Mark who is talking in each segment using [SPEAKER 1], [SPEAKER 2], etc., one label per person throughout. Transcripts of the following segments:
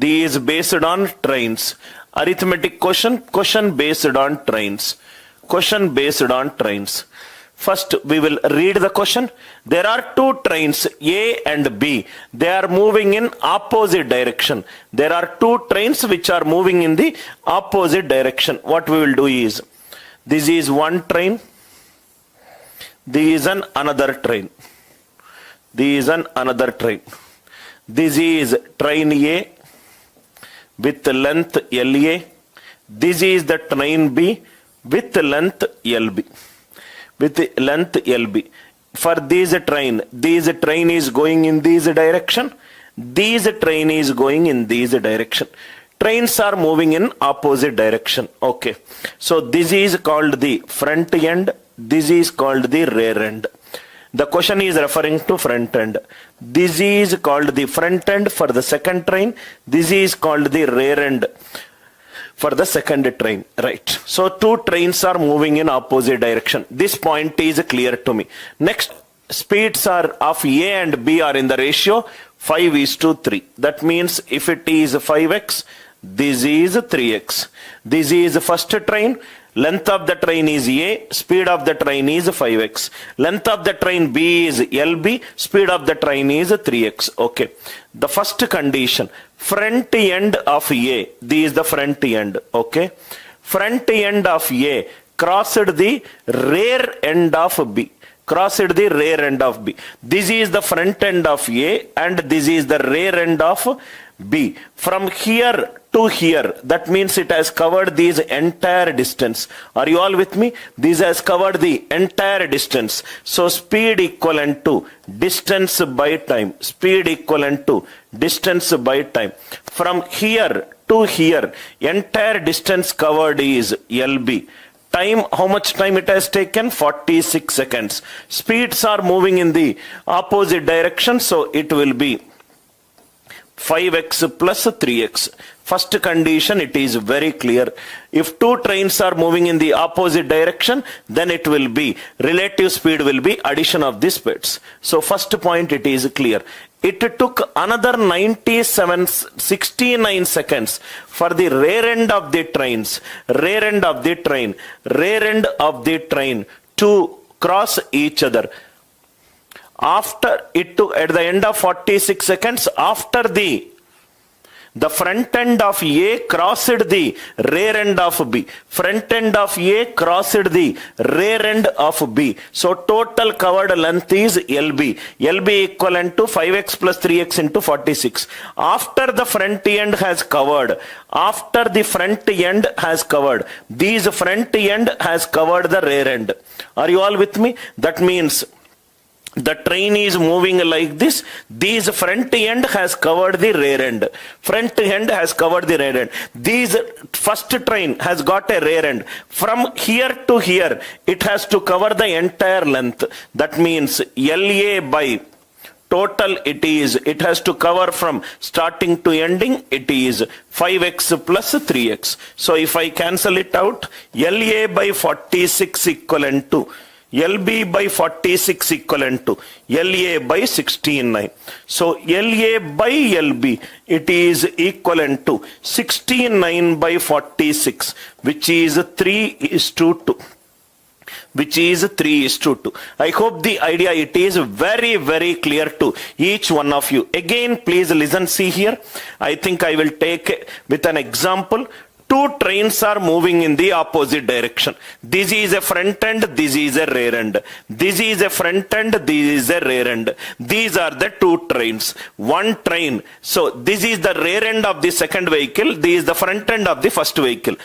[SPEAKER 1] D is based on trains. Arithmetic question based on trains. Question based on trains. First, we will read the question. There are two trains, A and B. They are moving in opposite direction. There are two trains which are moving in the opposite direction. What we will do is, this is one train. This is another train. This is another train. This is train A with length LA. This is the train B with length LB. With length LB. For this train is going in this direction. This train is going in this direction. Trains are moving in opposite direction. Okay. So this is called the front end. This is called the rear end. The question is referring to front end. This is called the front end for the second train. This is called the rear end for the second train, right? So two trains are moving in opposite direction. This point is clear to me. Next, speeds are of A and B are in the ratio 5:3. That means if it is 5x, this is 3x. This is first train. Length of the train is A, speed of the train is 5x. Length of the train B is LB, speed of the train is 3x. Okay. The first condition, front end of A, this is the front end. Okay. Front end of A crossed the rear end of B. Crossed the rear end of B. This is the front end of A and this is the rear end of B. From here to here, that means it has covered this entire distance. Are you all with me? This has covered the entire distance. So speed equivalent to distance by time. Speed equivalent to distance by time. From here to here, entire distance covered is LB. Time, how much time it has taken? 46 seconds. Speeds are moving in the opposite direction, so it will be 5x plus 3x. First condition, it is very clear. If two trains are moving in the opposite direction, then it will be, relative speed will be addition of the speeds. So first point, it is clear. It took another 69 seconds for the rear end of the trains, rear end of the train to cross each other. After it took, at the end of 46 seconds, after the front end of A crossed the rear end of B. Front end of A crossed the rear end of B. So total covered length is LB. LB equivalent to 5x plus 3x into 46. After the front end has covered, this front end has covered the rear end. Are you all with me? That means the train is moving like this. This front end has covered the rear end. Front end has covered the rear end. This first train has got a rear end. From here to here, it has to cover the entire length. That means LA by total, it has to cover from starting to ending, it is 5x plus 3x. So if I cancel it out, LA by 46 equivalent to LB by 46 equivalent to LA by 16.9. So LA by LB, it is equivalent to 16.9 by 46, which is 3:2. Which is 3:2. I hope the idea, it is very, very clear to each one of you. Again, please listen, see here. I think I will take with an example. Two trains are moving in the opposite direction. This is a front end, this is a rear end. This is a front end, this is a rear end. These are the two trains. One train. So this is the rear end of the second vehicle. This is the front end of the first vehicle.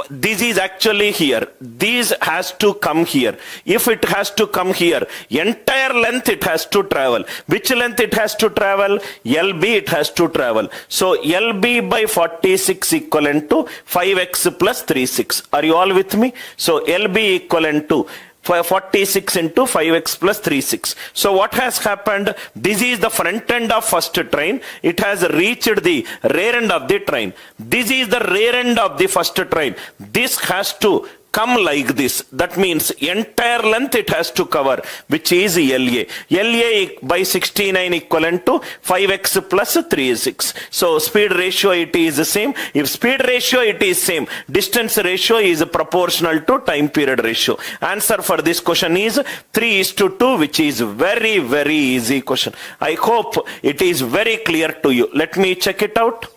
[SPEAKER 1] This is actually here. This has to come here. If it has to come here, entire length it has to travel. Which length it has to travel? LB it has to travel. So LB by 46 equivalent to 5x plus 36. Are you all with me? So LB equivalent to 46 into 5x plus 36. So what has happened? This is the front end of first train. It has reached the rear end of the train. This is the rear end of the first train. This has to come like this. That means entire length it has to cover, which is LA. LA by 69 equivalent to 5x plus 3 is 6. So speed ratio it is the same. If speed ratio it is same, distance ratio is proportional to time period ratio. Answer for this question is 3:2, which is very, very easy question. I hope it is very clear to you. Let me check it out.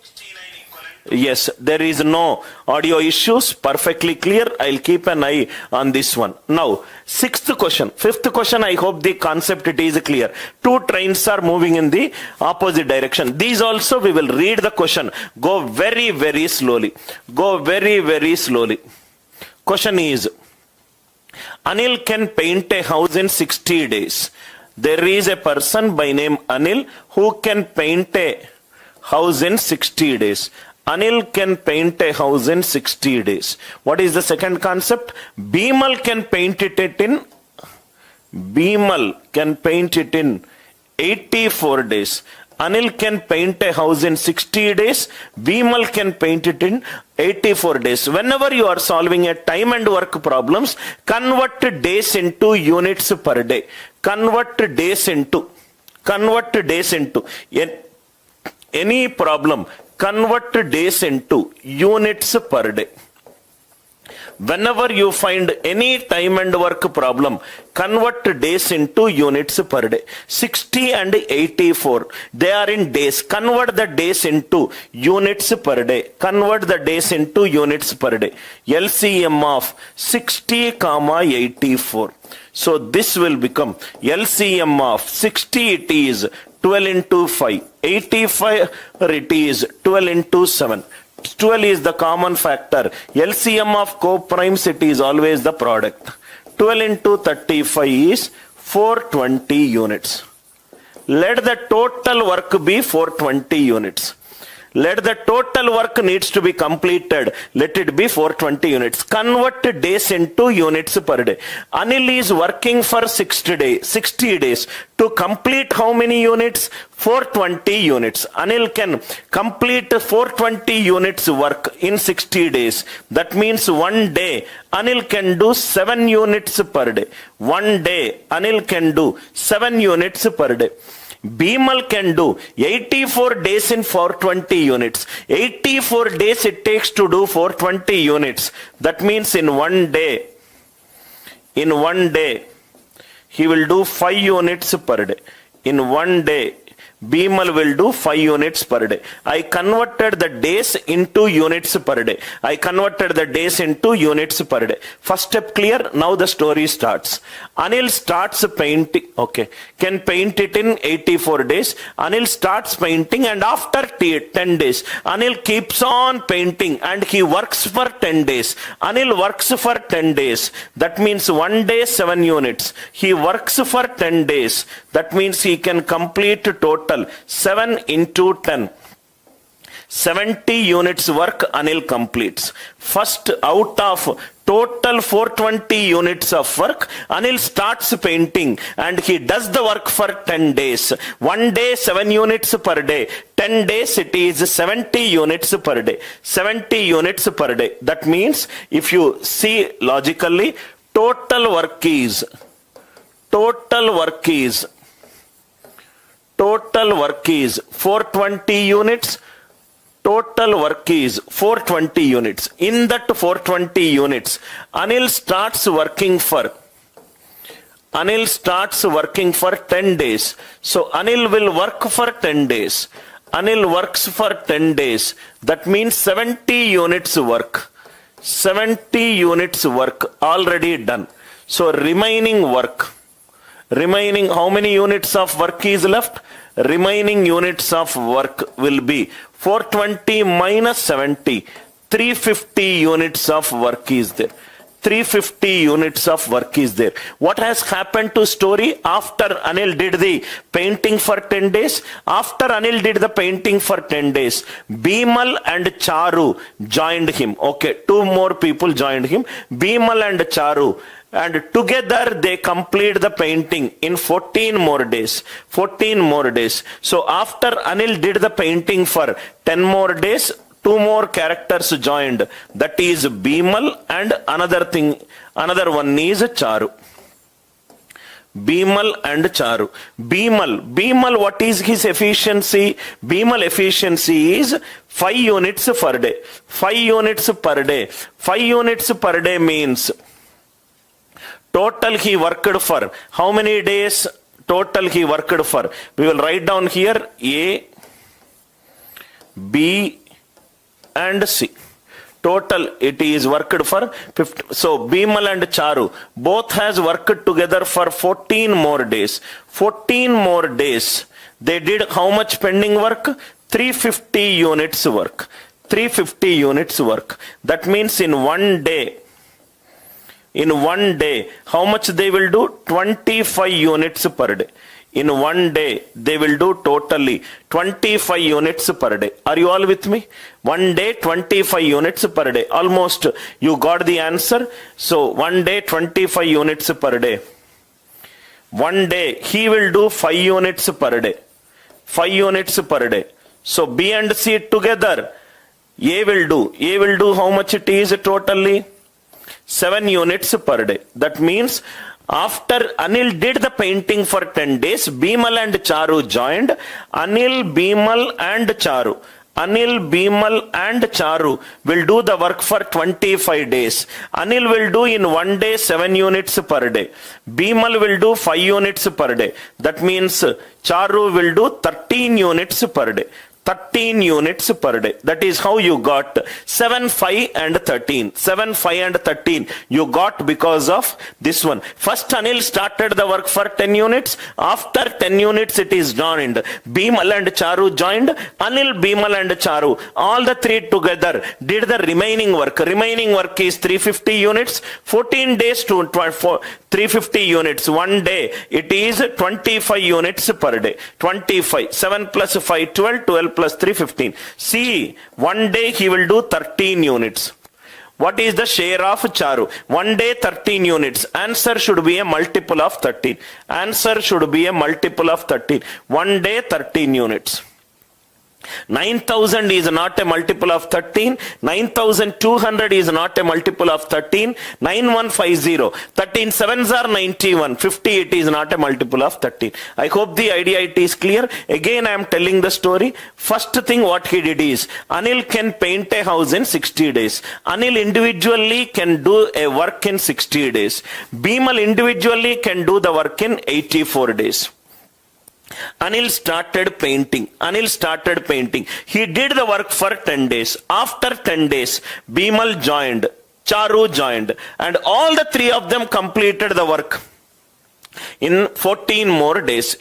[SPEAKER 1] Yes, there is no audio issues, perfectly clear. I'll keep an eye on this one. Now, fifth question, I hope the concept it is clear. Two trains are moving in the opposite direction. These also we will read the question. Go very, very slowly. Go very, very slowly. Question is, Anil can paint a house in 60 days. There is a person by name Anil who can paint a house in 60 days. Anil can paint a house in 60 days. What is the second concept? Bimal can paint it in 84 days. Anil can paint a house in 60 days. Bimal can paint it in 84 days. Whenever you are solving a time and work problems, convert days into units per day. Convert days into any problem. Convert days into units per day. Whenever you find any time and work problem, convert days into units per day. 60 and 84, they are in days. Convert the days into units per day. Convert the days into units per day. LCM of 60, 84. So this will become LCM of 60, it is 12 into 5. 85, it is 12 into 7. 12 is the common factor. LCM of co-primes, it is always the product. 12 into 35 is 420 units. Let the total work be 420 units. Let the total work needs to be completed. Let it be 420 units. Convert days into units per day. Anil is working for 60 days. To complete how many units? 420 units. Anil can complete 420 units work in 60 days. That means one day Anil can do 7 units per day. One day Anil can do 7 units per day. Bimal can do 84 days in 420 units. 84 days it takes to do 420 units. That means in one day, he will do 5 units per day. In one day, Bimal will do 5 units per day. I converted the days into units per day. First step clear. Now the story starts. Anil starts painting. Okay. Can paint it in 84 days. Anil starts painting and after 10 days, Anil keeps on painting and he works for 10 days. Anil works for 10 days. That means one day 7 units. He works for 10 days. That means he can complete total 7 into 10. 70 units work Anil completes. First, out of total 420 units of work, Anil starts painting and he does the work for 10 days. One day 7 units per day. 10 days it is 70 units per day. 70 units per day. That means if you see logically, total work is 420 units. Total work is 420 units. In that 420 units, Anil starts working for 10 days. So Anil will work for 10 days. Anil works for 10 days. That means 70 units work. 70 units work already done. So remaining how many units of work is left? Remaining units of work will be 420 minus 70. 350 units of work is there. 350 units of work is there. What has happened to story after Anil did the painting for 10 days? After Anil did the painting for 10 days, Bimal and Charu joined him. Okay, 2 more people joined him. Bimal and Charu. And together they complete the painting in 14 more days. 14 more days. So after Anil did the painting for 10 more days, two more characters joined. That is Bimal and another one is Charu. Bimal and Charu. Bimal, what is his efficiency? Bimal efficiency is 5 units per day. 5 units per day. 5 units per day means total he worked for. How many days total he worked for? We will write down here A, B and C. Total it is worked for 50. So Bimal and Charu both has worked together for 14 more days. 14 more days. They did how much pending work? 350 units work. 350 units work. That means in one day, how much they will do? 25 units per day. In one day, they will do totally 25 units per day. Are you all with me? One day, 25 units per day. Almost you got the answer. So one day, 25 units per day. One day, he will do 5 units per day. 5 units per day. So B and C together, A will do how much it is totally? 7 units per day. That means after Anil did the painting for 10 days, Bimal and Charu joined. Anil, Bimal and Charu. Anil, Bimal and Charu will do the work for 25 days. Anil will do in one day 7 units per day. Bimal will do 5 units per day. That means Charu will do 13 units per day. 13 units per day. That is how you got 7, 5 and 13. 7, 5 and 13 you got because of this one. First Anil started the work for 10 units. After 10 units it is joined. Bimal and Charu joined. Anil, Bimal and Charu, all the three together did the remaining work. Remaining work is 350 units. 14 days to 350 units. One day it is 25 units per day. 25. 7 plus 5, 12. 12 plus 3, 15. See, one day he will do 13 units. What is the share of Charu? One day 13 units. Answer should be a multiple of 13. Answer should be a multiple of 13. One day 13 units. 9,000 is not a multiple of 13. 9,200 is not a multiple of 13. 9150. 13 sevens are 91. 50 it is not a multiple of 13. I hope the idea it is clear. Again I am telling the story. First thing what he did is, Anil can paint a house in 60 days. Anil individually can do a work in 60 days. Bimal individually can do the work in 84 days. Anil started painting. He did the work for 10 days. After 10 days, Bimal joined, Charu joined, and all the three of them completed the work in 14 more days.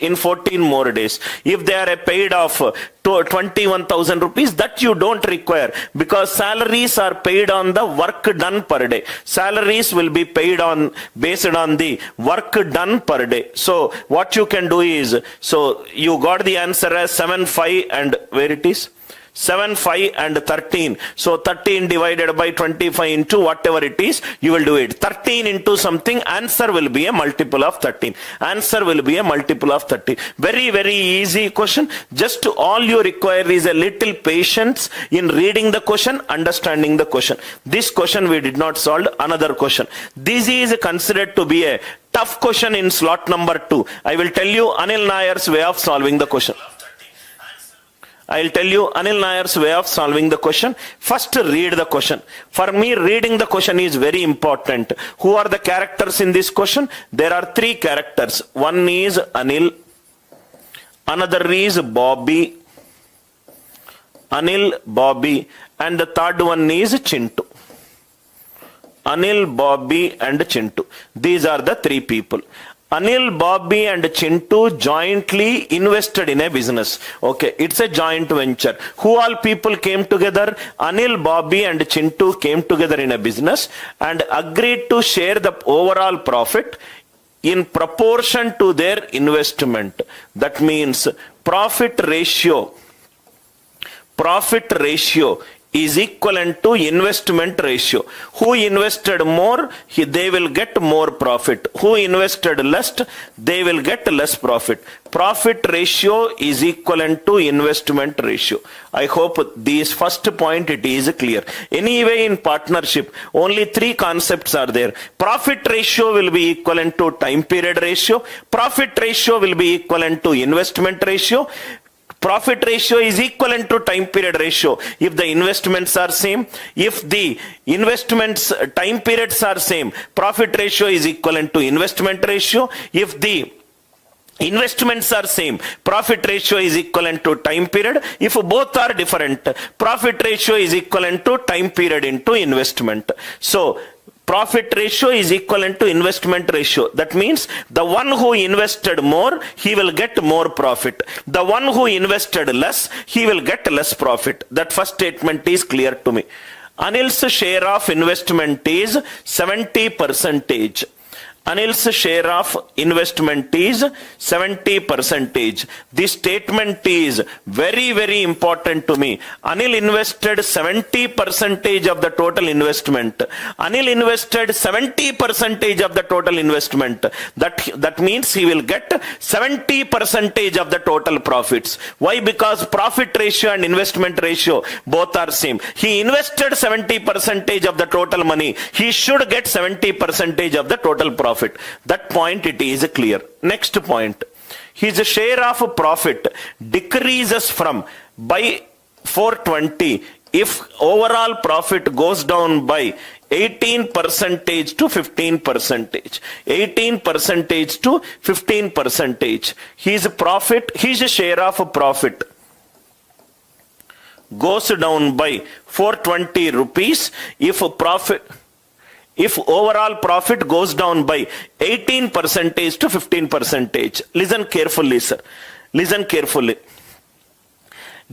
[SPEAKER 1] If they are paid off 21,000 rupees, that you don't require, because salaries are paid on the work done per day. Salaries will be paid on based on the work done per day. So what you can do is, so you got the answer as 7, 5 and where it is? 7, 5 and 13. So 13 divided by 25 into whatever it is, you will do it. 13 into something, answer will be a multiple of 13. Answer will be a multiple of 13. Very, very easy question. Just all you require is a little patience in reading the question, understanding the question. This question we did not solve. Another question. This is considered to be a tough question in slot number 2. I will tell you Anil Nair's way of solving the question. I'll tell you Anil Nair's way of solving the question. First, read the question. For me, reading the question is very important. Who are the characters in this question? There are 3 characters. One is Anil. Another is Bobby. Anil, Bobby. And the third one is Chintu. Anil, Bobby and Chintu. These are the 3 people. Anil, Bobby and Chintu jointly invested in a business. Okay, it's a joint venture. Who all people came together? Anil, Bobby and Chintu came together in a business and agreed to share the overall profit in proportion to their investment. That means profit ratio is equivalent to investment ratio. Who invested more, they will get more profit. Who invested less, they will get less profit. Profit ratio is equivalent to investment ratio. I hope this first point it is clear. Anyway, in partnership, only three concepts are there. Profit ratio will be equivalent to time period ratio. Profit ratio will be equivalent to investment ratio. Profit ratio is equivalent to time period ratio if the investments are same. If the investments time periods are same, profit ratio is equivalent to investment ratio. If the investments are same, profit ratio is equivalent to time period. If both are different, profit ratio is equivalent to time period into investment. So profit ratio is equivalent to investment ratio. That means the one who invested more, he will get more profit. The one who invested less, he will get less profit. That first statement is clear to me. Anil's share of investment is 70%. Anil's share of investment is 70%. This statement is very, very important to me. Anil invested 70% of the total investment. Anil invested 70% of the total investment. That means he will get 70% of the total profits. Why? Because profit ratio and investment ratio both are same. He invested 70% of the total money. He should get 70% of the total profit. That point it is clear. Next point. His share of profit decreases from by 420 if overall profit goes down by 18% to 15%. 18% to 15%. His share of profit goes down by 420 rupees if overall profit goes down by 18% to 15%. Listen carefully, sir. Listen carefully.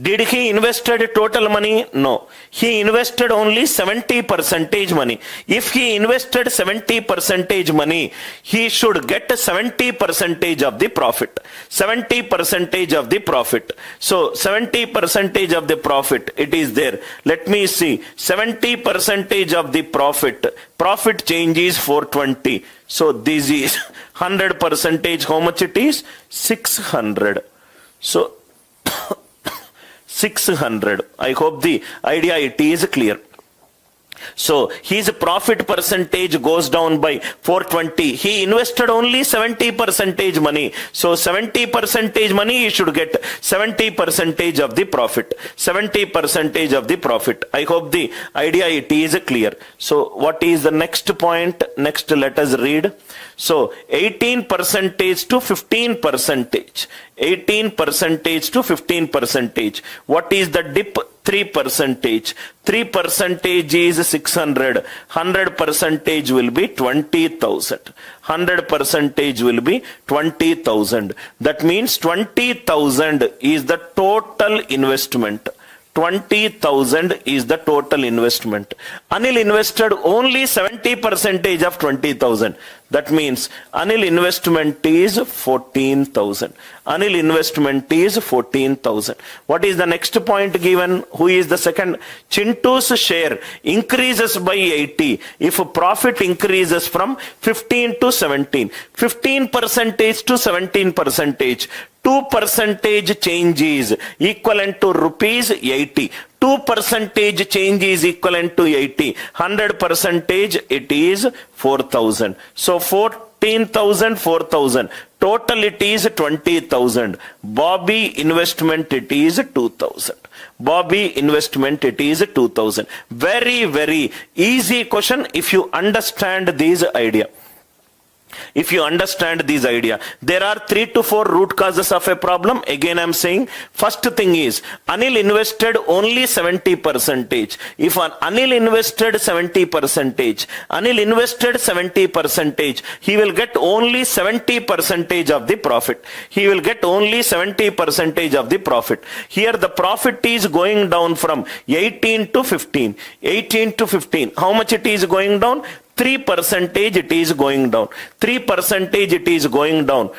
[SPEAKER 1] Did he invested total money? No. He invested only 70% money. If he invested 70% money, he should get 70% of the profit. 70% of the profit. So 70% of the profit, it is there. Let me see. 70% of the profit. Profit change is 420. So this is 100%. How much it is? 600. So 600. I hope the idea it is clear. So his profit percentage goes down by 420. He invested only 70% money. So 70% money he should get 70% of the profit. 70% of the profit. I hope the idea it is clear. So what is the next point? Next let us read. So 18% to 15%. 18% to 15%. What is the dip? 3%. 3% is 600. 100% will be 20,000. 100% will be 20,000. That means 20,000 is the total investment. 20,000 is the total investment. Anil invested only 70% of 20,000. That means Anil investment is 14,000. Anil investment is 14,000. What is the next point given? Who is the second? Chintu's share increases by 80 if profit increases from 15 to 17. 15% to 17%. 2% change is equivalent to rupees 80. 2% change is equivalent to 80. 100% it is 4,000. So 14,000, 4,000. Total it is 20,000. Bobby investment it is 2,000. Bobby investment it is 2,000. Very, very easy question if you understand this idea. If you understand this idea, there are 3 to 4 root causes of a problem. Again, I am saying, first thing is, Anil invested only 70%. If Anil invested 70%, Anil invested 70%, he will get only 70% of the profit. He will get only 70% of the profit. Here the profit is going down from 18 to 15. 18 to 15. How much it is going down? 3% it is going down. 3% it is going down.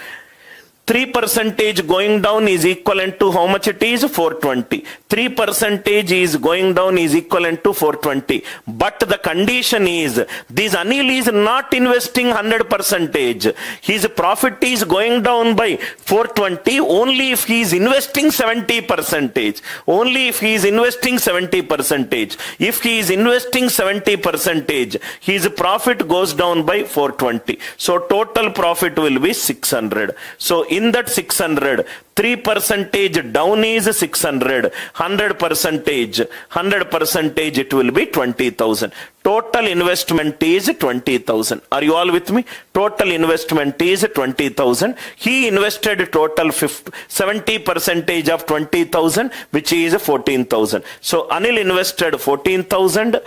[SPEAKER 1] 3% going down is equivalent to how much it is? 420. 3% is going down is equivalent to 420. But the condition is, this Anil is not investing 100%. His profit is going down by 420 only if he is investing 70%. Only if he is investing 70%. If he is investing 70%, his profit goes down by 420. So total profit will be 600. So in that 600, 3% down is 600, 100% it will be 20,000. Total investment is 20,000. Are you all with me? Total investment is 20,000. He invested total 70% of 20,000, which is 14,000. So Anil invested 14,000.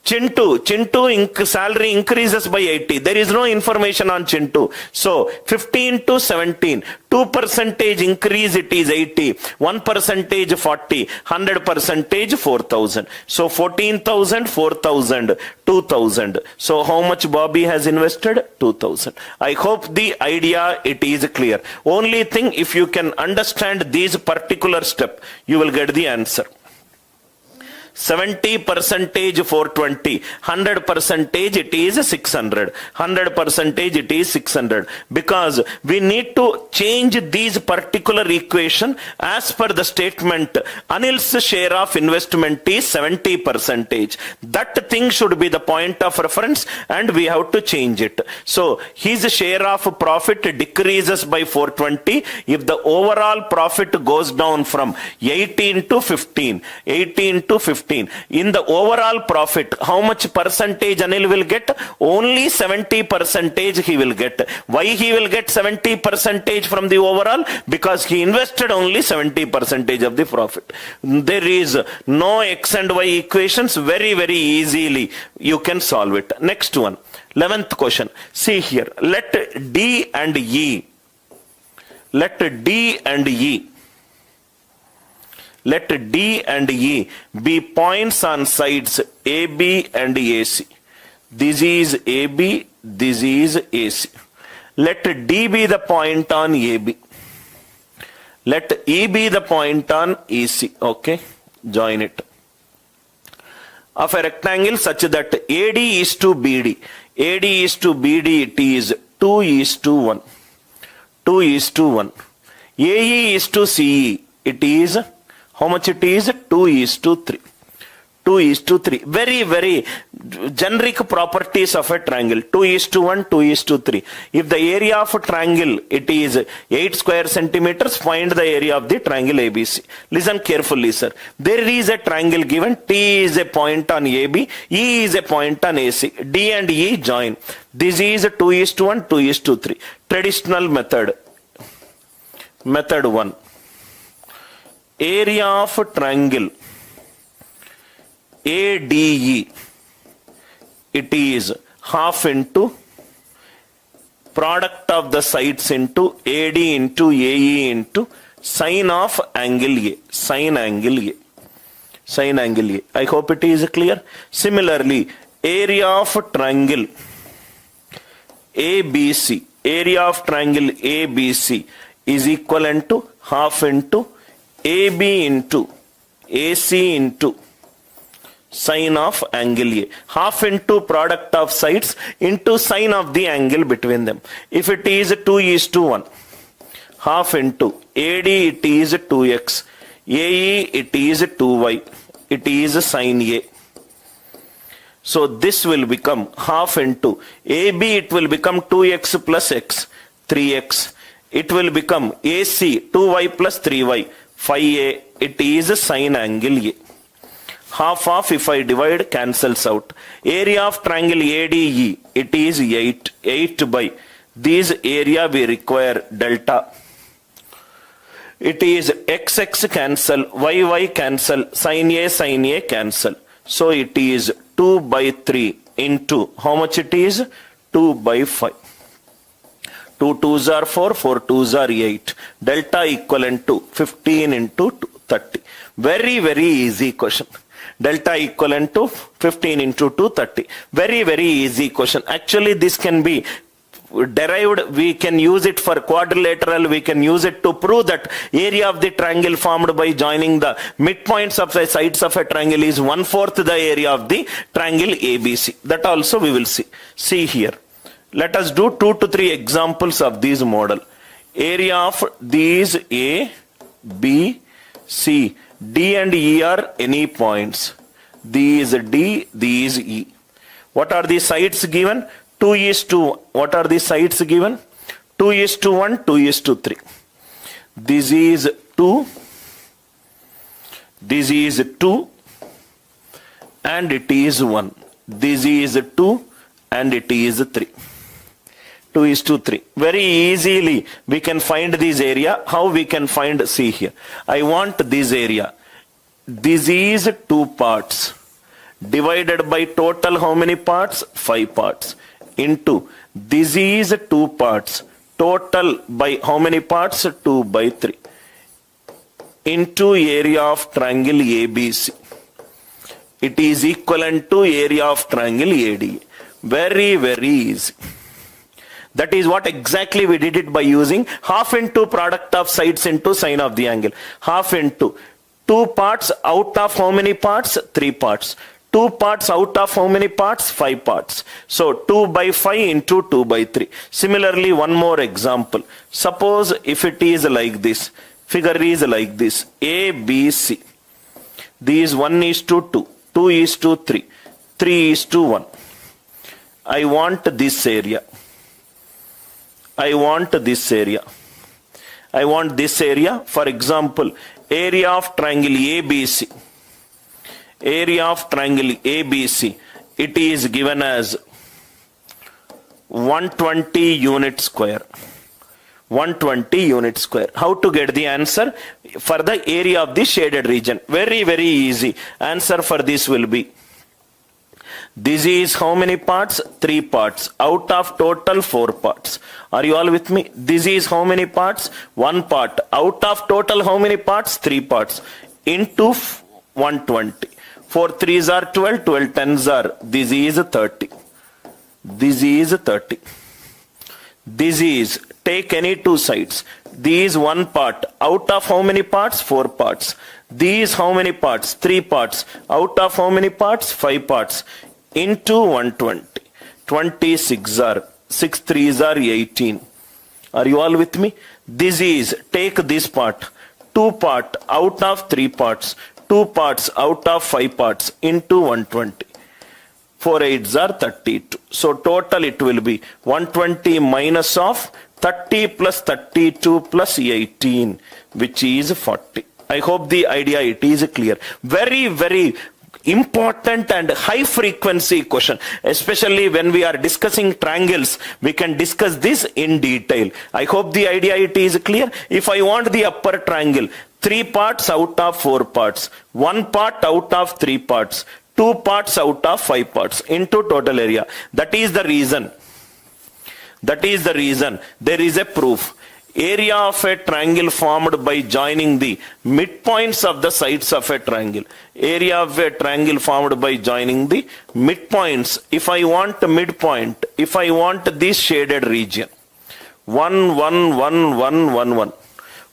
[SPEAKER 1] Chintu salary increases by 80. There is no information on Chintu. So 15 to 17, 2% increase, it is 80, 1% 40, 100% 4,000. So 14,000, 4,000, 2,000. So how much Bobby has invested? 2,000. I hope the idea it is clear. Only thing, if you can understand this particular step, you will get the answer. 70% 420, 100% it is 600, 100% it is 600, because we need to change these particular equation as per the statement. Anil's share of investment is 70%. That thing should be the point of reference and we have to change it. So his share of profit decreases by 420 if the overall profit goes down from 18 to 15, 18 to 15. In the overall profit, how much percentage Anil will get? Only 70% he will get. Why he will get 70% from the overall? Because he invested only 70% of the profit. There is no X and Y equations. Very, very easily you can solve it. Next one. 11th question. See here. Let D and E. Let D and E. Let D and E be points on sides AB and AC. This is AB, this is AC. Let D be the point on AB. Let E be the point on EC. Okay, join it. Of a rectangle such that AD is to BD. AD is to BD, it is 2 is to 1. 2 is to 1. AE is to CE, it is, how much it is? 2 is to 3. 2 is to 3. Very, very generic properties of a triangle. 2 is to 1, 2 is to 3. If the area of a triangle, it is 8 square centimeters, find the area of the triangle ABC. Listen carefully, sir. There is a triangle given. T is a point on AB. E is a point on AC. D and E join. This is 2 is to 1, 2 is to 3. Traditional method. Method 1. Area of triangle ADE, it is half into product of the sides into AD into AE into sine of angle A, sine angle A, sine angle A. I hope it is clear. Similarly, area of triangle ABC, area of triangle ABC is equivalent to half into AB into AC into sine of angle A. Half into product of sides into sine of the angle between them. If it is 2 is to 1, half into AD it is 2x, AE it is 2y, it is sine A. So this will become half into AB, it will become 2x plus x, 3x. It will become AC, 2y plus 3y, 5a, it is sine angle A. Half of, if I divide, cancels out. Area of triangle ADE, it is 8. 8 by this area we require delta. It is XX cancel, YY cancel, sin A cancel. So it is 2 by 3 into, how much it is? 2 by 5. 2 2s are 4, 4 2s are 8. Delta equivalent to 15 into 2, 30. Very, very easy question. Delta equivalent to 15 into 2, 30. Very, very easy question. Actually, this can be derived, we can use it for quadrilateral, we can use it to prove that area of the triangle formed by joining the midpoints of the sides of a triangle is 1/4 the area of the triangle ABC. That also we will see. See here. Let us do 2 to 3 examples of this model. Area of these A, B, C. D and E are any points. These D, these E. What are the sides given? 2 is to, what are the sides given? 2 is to 1, 2 is to 3. This is 2, this is 2, and it is 1. This is 2, and it is 3. 2 is to 3. Very easily we can find this area. How we can find? See here. I want this area. This is 2 parts. Divided by total how many parts? 5 parts. Into this is 2 parts. Total by how many parts? 2 by 3. Into area of triangle ABC. It is equivalent to area of triangle ADA. Very, very easy. That is what exactly we did it by using half into product of sides into sine of the angle. Half into 2 parts out of how many parts? 3 parts. 2 parts out of how many parts? 5 parts. So 2 by 5 into 2 by 3. Similarly, one more example. Suppose if it is like this, figure is like this, A, B, C. These 1 is to 2, 2 is to 3, 3 is to 1. I want this area. I want this area. I want this area. For example, area of triangle ABC. Area of triangle ABC. It is given as 120 unit square. 120 unit square. How to get the answer? For the area of the shaded region. Very, very easy. Answer for this will be, this is how many parts? 3 parts. Out of total 4 parts. Are you all with me? This is how many parts? 1 part. Out of total how many parts? 3 parts. Into 120. 4 3s are 12, 12 10s are, this is 30. This is 30. This is, take any 2 sides. These 1 part. Out of how many parts? 4 parts. These how many parts? 3 parts. Out of how many parts? 5 parts. Into 120. 26 are, 6 3s are 18. Are you all with me? This is, take this part. 2 part out of 3 parts. 2 parts out of 5 parts into 120. 4 8s are 32. So total it will be 120 minus of 30 plus 32 plus 18, which is 40. I hope the idea it is clear. Very, very important and high frequency question, especially when we are discussing triangles. We can discuss this in detail. I hope the idea it is clear. If I want the upper triangle, 3 parts out of 4 parts, 1 part out of 3 parts, 2 parts out of 5 parts into total area. That is the reason. That is the reason there is a proof. Area of a triangle formed by joining the midpoints of the sides of a triangle. Area of a triangle formed by joining the midpoints. If I want a midpoint, if I want this shaded region, 1 1 1 1 1 1.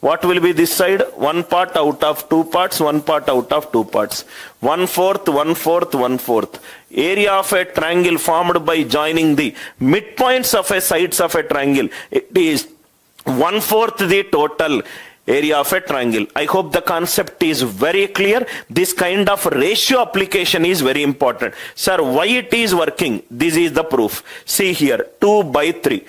[SPEAKER 1] What will be this side? 1 part out of 2 parts, 1 part out of 2 parts. 1/4, 1/4, 1/4. Area of a triangle formed by joining the midpoints of a sides of a triangle. It is 1/4 the total area of a triangle. I hope the concept is very clear. This kind of ratio application is very important. Sir, why it is working? This is the proof. See here, 2 by 3.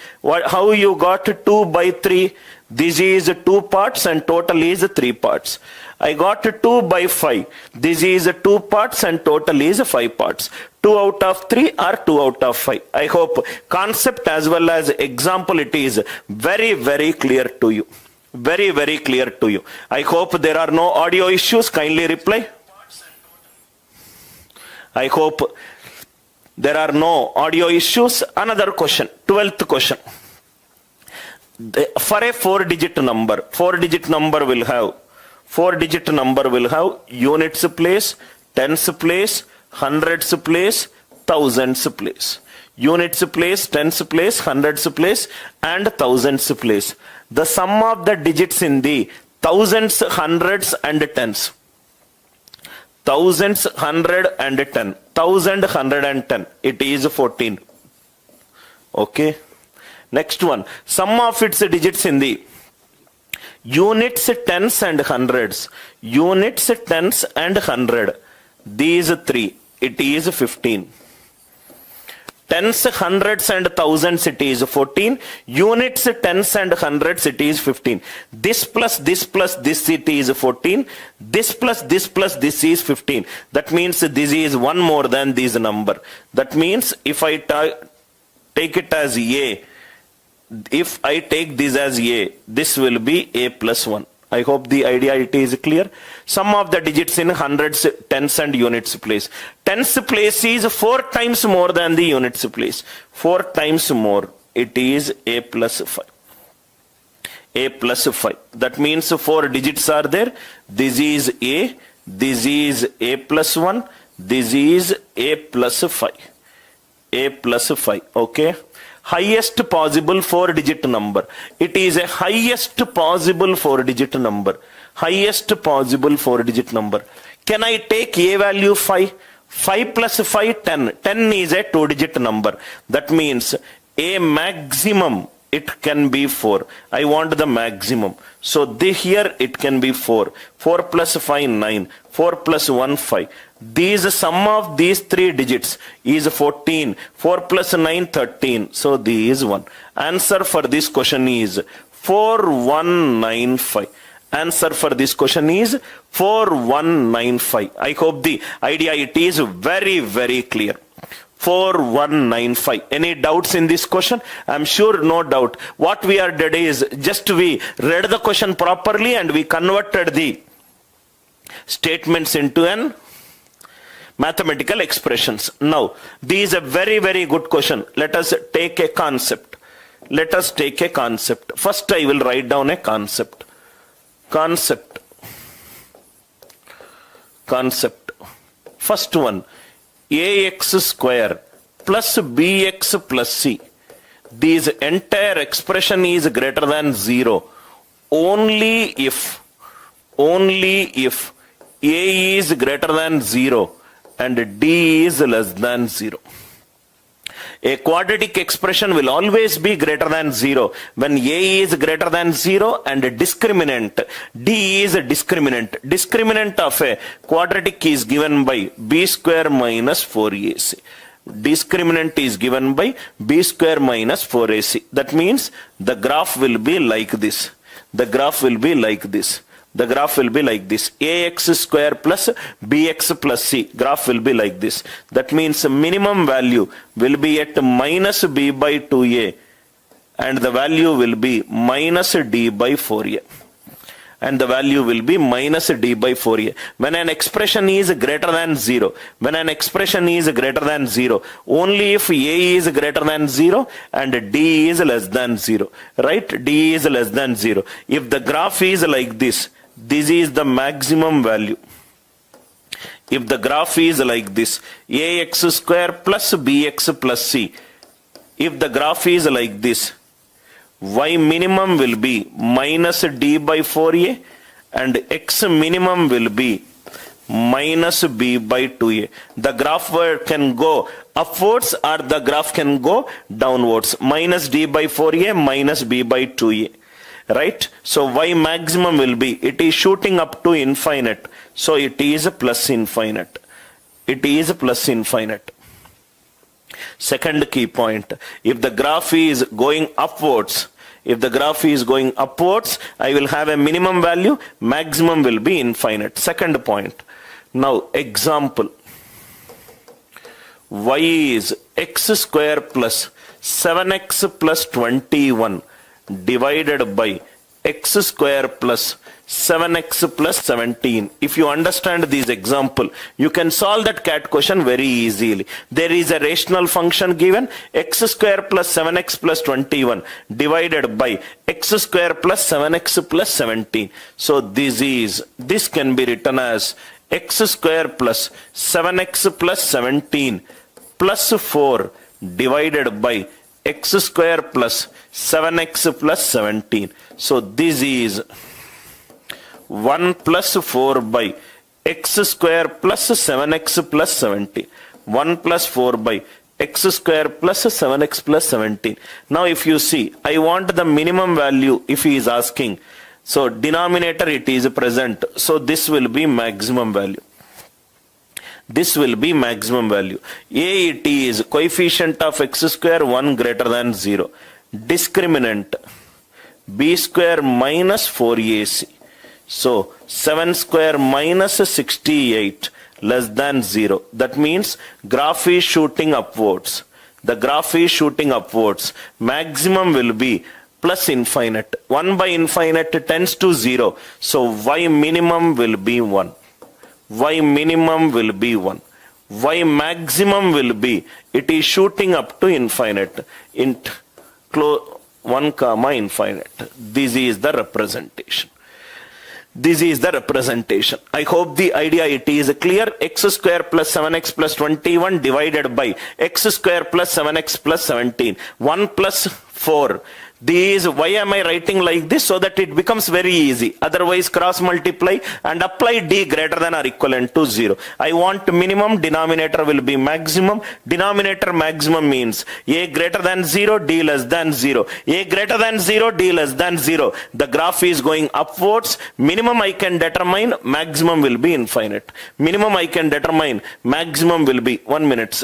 [SPEAKER 1] How you got 2 by 3? This is 2 parts and total is 3 parts. I got 2 by 5. This is 2 parts and total is 5 parts. 2 out of 3 or 2 out of 5. I hope concept as well as example it is very, very clear to you. Very, very clear to you. I hope there are no audio issues. Kindly reply. I hope there are no audio issues. Another question, 12th question. For a 4-digit number, 4-digit number will have, 4-digit number will have units place, tens place, hundreds place, thousands place. units place, tens place, hundreds place, and thousands place. The sum of the digits in the thousands, hundreds, and tens. Thousands, 110. 1,110. It is 14. Okay. Next one. Sum of its digits in the units, tens, and hundreds. Units, tens, and hundred. These three. It is 15. Tens, hundreds, and thousands, it is 14. Units, tens, and hundreds, it is 15. This plus this, it is 14. This plus this is 15. That means this is one more than this number. That means if I take it as A, if I take this as A, this will be A plus 1. I hope the idea it is clear. Sum of the digits in hundreds, tens, and units place. Tens place is 4 times more than the units place. 4 times more. It is A plus 5. A plus 5. That means 4 digits are there. This is A. This is A plus 1. This is A plus 5. A plus 5. Okay. Highest possible 4-digit number. It is a highest possible 4-digit number. Highest possible 4-digit number. Can I take A value 5? 5 plus 5, 10. 10 is a 2-digit number. That means a maximum, it can be 4. I want the maximum. So here it can be 4. 4 plus 5, 9. 4 plus 1, 5. These sum of these 3 digits is 14. 4 plus 9, 13. So this is 1. Answer for this question is 4195. Answer for this question is 4195. I hope the idea it is very, very clear. 4195. Any doubts in this question? I'm sure no doubt. What we are did is just we read the question properly and we converted the statements into an mathematical expressions. Now, this is a very, very good question. Let us take a concept. Let us take a concept. First, I will write down a concept. Concept. First one. Ax square plus bx plus c. This entire expression is greater than 0. Only if a is greater than 0 and d is less than 0. A quadratic expression will always be greater than 0 when a is greater than 0 and discriminant d is a discriminant. Discriminant of a quadratic is given by b square minus 4ac. Discriminant is given by b square minus 4ac. That means the graph will be like this. The graph will be like this. The graph will be like this. Ax square plus bx plus c. Graph will be like this. That means minimum value will be at minus b by 2a. And the value will be minus d by 4a. And the value will be minus d by 4a. When an expression is greater than 0. When an expression is greater than 0. Only if a is greater than 0 and d is less than 0. Right? D is less than 0. If the graph is like this. This is the maximum value. If the graph is like this, ax square plus bx plus c. If the graph is like this, y minimum will be minus d by 4a and x minimum will be minus b by 2a. The graph can go upwards or the graph can go downwards. Minus d by 4a minus b by 2a. Right? So y maximum will be, it is shooting up to infinite. So it is plus infinite. It is plus infinite. Second key point. If the graph is going upwards, I will have a minimum value, maximum will be infinite. Second point. Now example. Y is x square plus 7x plus 21 divided by x square plus 7x plus 17. If you understand this example, you can solve that CAT question very easily. There is a rational function given, x square plus 7x plus 21 divided by x square plus 7x plus 17. So this can be written as x square plus 7x plus 17 plus 4 divided by x square plus 7x plus 17. So this is 1 plus 4 by x square plus 7x plus 17. 1 plus 4 by x square plus 7x plus 17. Now if you see, I want the minimum value if he is asking. So denominator it is present. So this will be maximum value. This will be maximum value. A it is coefficient of x square 1 greater than 0. Discriminant b square minus 4ac. So 7 square minus 68 less than 0. That means graph is shooting upwards. The graph is shooting upwards. Maximum will be plus infinite. 1 by infinite tends to 0. So y minimum will be 1. Y minimum will be 1. Y maximum will be, it is shooting up to infinite. Int 1 comma infinite. This is the representation. This is the representation. I hope the idea it is clear. X square plus 7x plus 21 divided by x square plus 7x plus 17. 1 plus 4. These, why am I writing like this? So that it becomes very easy. Otherwise cross multiply and apply d greater than or equivalent to 0. I want minimum, denominator will be maximum. Denominator maximum means a greater than 0, d less than 0. A greater than 0, d less than 0. The graph is going upwards. Minimum I can determine, maximum will be infinite. Minimum I can determine, maximum will be 1 minute.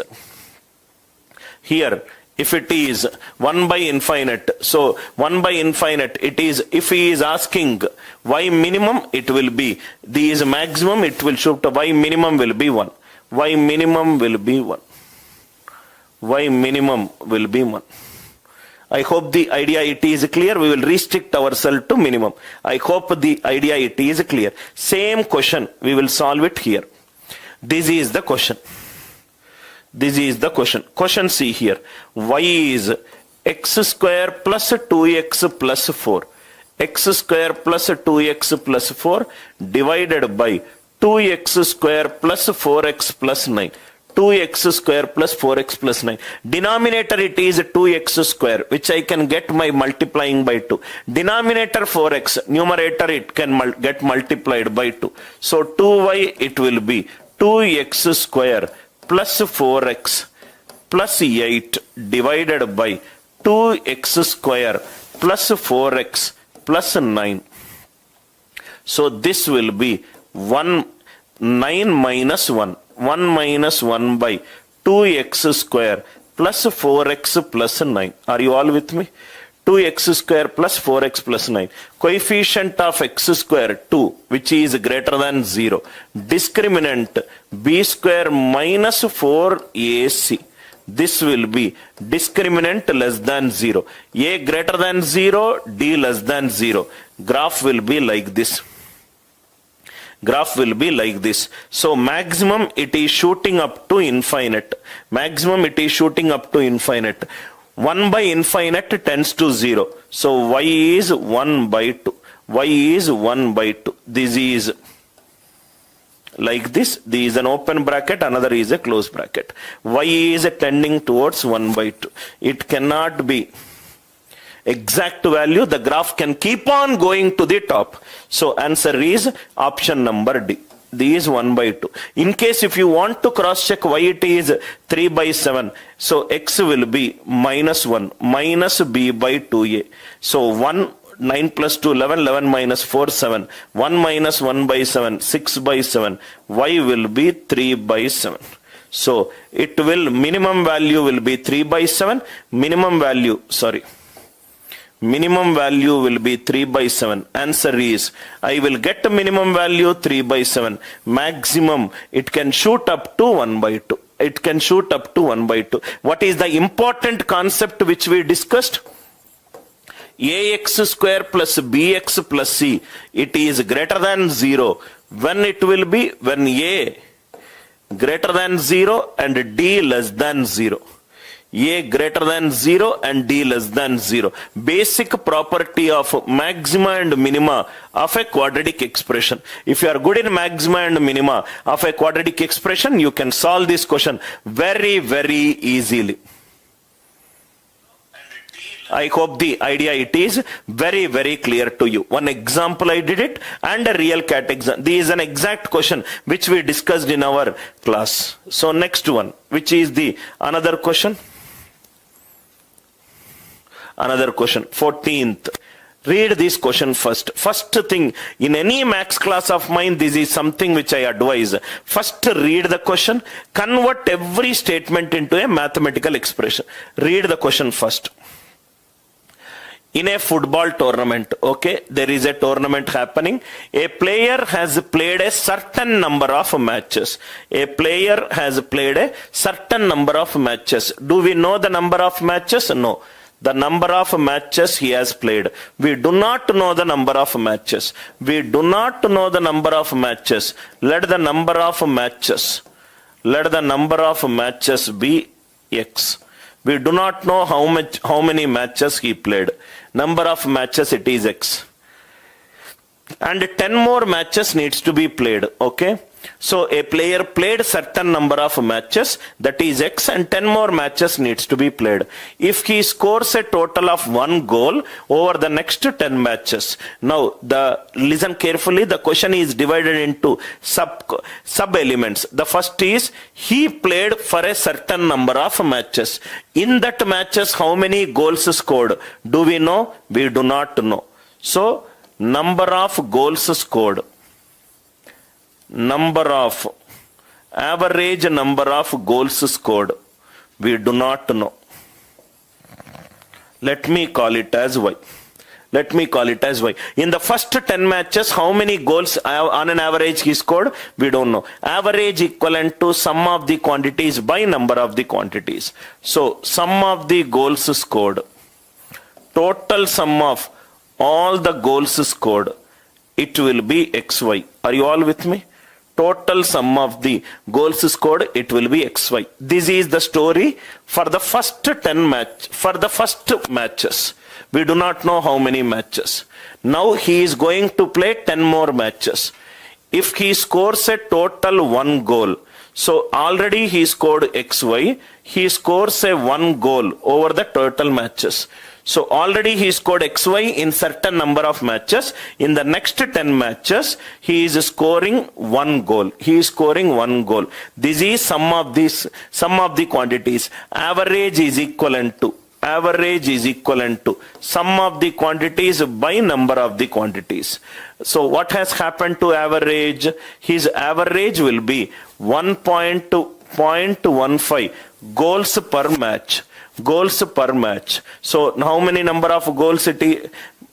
[SPEAKER 1] Here, if it is 1 by infinite, so 1 by infinite, it is, if he is asking y minimum, it will be, this maximum, it will shoot, y minimum will be 1. Y minimum will be 1. Y minimum will be 1. I hope the idea it is clear. We will restrict ourselves to minimum. I hope the idea it is clear. Same question, we will solve it here. This is the question. This is the question. Question see here. Y is x square plus 2x plus 4. X square plus 2x plus 4 divided by 2x square plus 4x plus 9. 2x square plus 4x plus 9. Denominator it is 2x square, which I can get by multiplying by 2. Denominator 4x, numerator it can get multiplied by 2. So 2y it will be 2x square plus 4x plus 8 divided by 2x square plus 4x plus 9. So this will be 9 minus 1. 1 minus 1 by 2x square plus 4x plus 9. Are you all with me? 2x square plus 4x plus 9. Coefficient of x square 2, which is greater than 0. Discriminant b square minus 4ac. This will be discriminant less than 0. A greater than 0, d less than 0. Graph will be like this. Graph will be like this. So maximum it is shooting up to infinite. Maximum it is shooting up to infinite. 1 by infinite tends to 0. So y is 1 by 2. Y is 1 by 2. This is like this. This is an open bracket, another is a closed bracket. Y is tending towards 1 by 2. It cannot be exact value. The graph can keep on going to the top. So answer is option number D. This is 1 by 2. In case if you want to cross check why it is 3 by 7. So x will be minus 1 minus b by 2a. So 1, 9 plus 2, 11, 11 minus 4, 7. 1 minus 1 by 7, 6 by 7. Y will be 3 by 7. So it will, minimum value will be 3 by 7. Minimum value will be 3 by 7. Answer is, I will get a minimum value 3 by 7. Maximum, it can shoot up to 1 by 2. It can shoot up to 1 by 2. What is the important concept which we discussed? Ax square plus bx plus c. It is greater than 0. When it will be? When a greater than 0 and d less than 0. A greater than 0 and d less than 0. Basic property of maxima and minima of a quadratic expression. If you are good in maxima and minima of a quadratic expression, you can solve this question very, very easily. I hope the idea it is very, very clear to you. One example I did it and a real CAT exam. This is an exact question which we discussed in our class. So next one, which is the another question. Another question, 14th. Read this question first. First thing, in any max class of mine, this is something which I advise. First, read the question. Convert every statement into a mathematical expression. Read the question first. In a football tournament, okay, there is a tournament happening. A player has played a certain number of matches. A player has played a certain number of matches. Do we know the number of matches? No. The number of matches he has played. We do not know the number of matches. We do not know the number of matches. Let the number of matches. Let the number of matches be X. We do not know how many matches he played. Number of matches it is X. And 10 more matches needs to be played. Okay. So a player played certain number of matches, that is X, and 10 more matches needs to be played. If he scores a total of 1 goal over the next 10 matches. Now, listen carefully, the question is divided into sub elements. The first is, he played for a certain number of matches. In that matches, how many goals scored? Do we know? We do not know. So, number of goals scored. Average number of goals scored. We do not know. Let me call it as Y. Let me call it as Y. In the first 10 matches, how many goals on an average he scored? We don't know. Average equivalent to sum of the quantities by number of the quantities. So, sum of the goals scored. Total sum of all the goals scored. It will be XY. Are you all with me? Total sum of the goals scored, it will be XY. This is the story for the first 10 matches. We do not know how many matches. Now he is going to play 10 more matches. If he scores a total 1 goal, so already he scored XY, he scores a 1 goal over the total matches. So already he scored XY in certain number of matches. In the next 10 matches, he is scoring 1 goal. He is scoring 1 goal. This is sum of the quantities. Average is equivalent to sum of the quantities by number of the quantities. So what has happened to average? His average will be 1.15 goals per match. Goals per match. So how many number of goals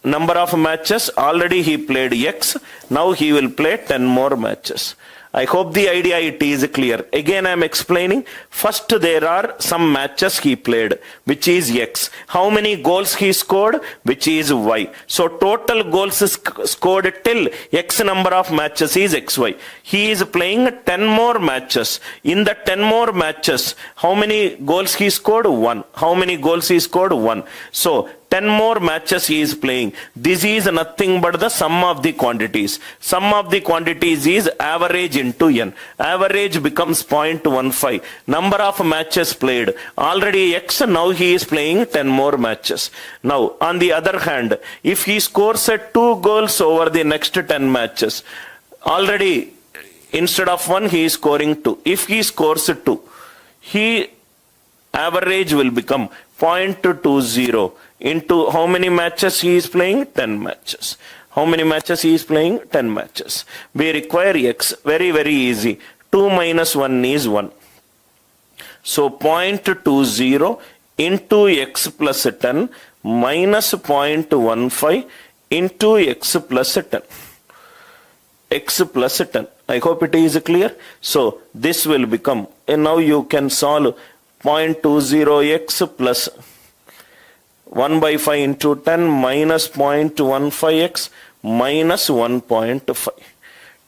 [SPEAKER 1] number of matches? Already he played X. Now he will play 10 more matches. I hope the idea it is clear. Again I am explaining. First there are some matches he played, which is X. How many goals he scored? Which is Y. So total goals scored till X number of matches is XY. He is playing 10 more matches. In the 10 more matches, how many goals he scored? 1. How many goals he scored? 1. So 10 more matches he is playing. This is nothing but the sum of the quantities. Sum of the quantities is average into N. Average becomes 0.15. Number of matches played. Already X, now he is playing 10 more matches. Now, on the other hand, if he scores 2 goals over the next 10 matches, already instead of 1, he is scoring 2. If he scores 2, average will become 0.20 into how many matches he is playing? 10 matches. How many matches he is playing? 10 matches. We require X. Very, very easy. 2 minus 1 is 1. So 0.20 into X plus 10 minus 0.15 into X plus 10. X plus 10. I hope it is clear. So this will become, and now you can solve 0.20x plus 1 by 5 into 10 minus 0.15x minus 1.5.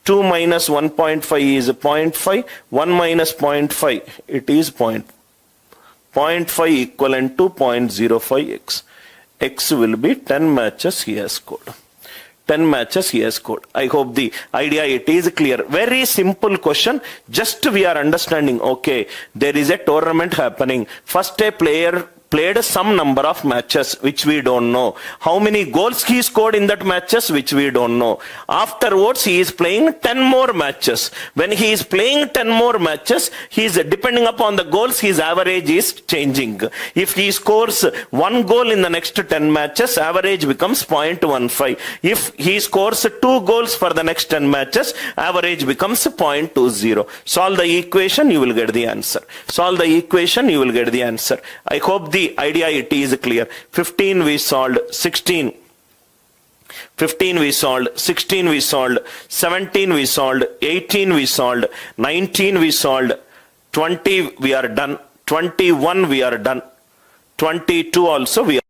[SPEAKER 1] 2 minus 1.5 is 0.5. 1 minus 0.5, it is 0.5 equivalent to 0.05x. X will be 10 matches he has scored. 10 matches he has scored. I hope the idea it is clear. Very simple question. Just we are understanding, okay, there is a tournament happening. First a player played some number of matches, which we don't know. How many goals he scored in that matches, which we don't know. Afterwards, he is playing 10 more matches. When he is playing 10 more matches, he is depending upon the goals, his average is changing. If he scores 1 goal in the next 10 matches, average becomes 0.15. If he scores 2 goals for the next 10 matches, average becomes 0.20. Solve the equation, you will get the answer. Solve the equation, you will get the answer. I hope the idea it is clear. 15 we solved, 16. 15 we solved, 16 we solved, 17 we solved, 18 we solved, 19 we solved, 20 we are done, 21 we are done, 22 also we are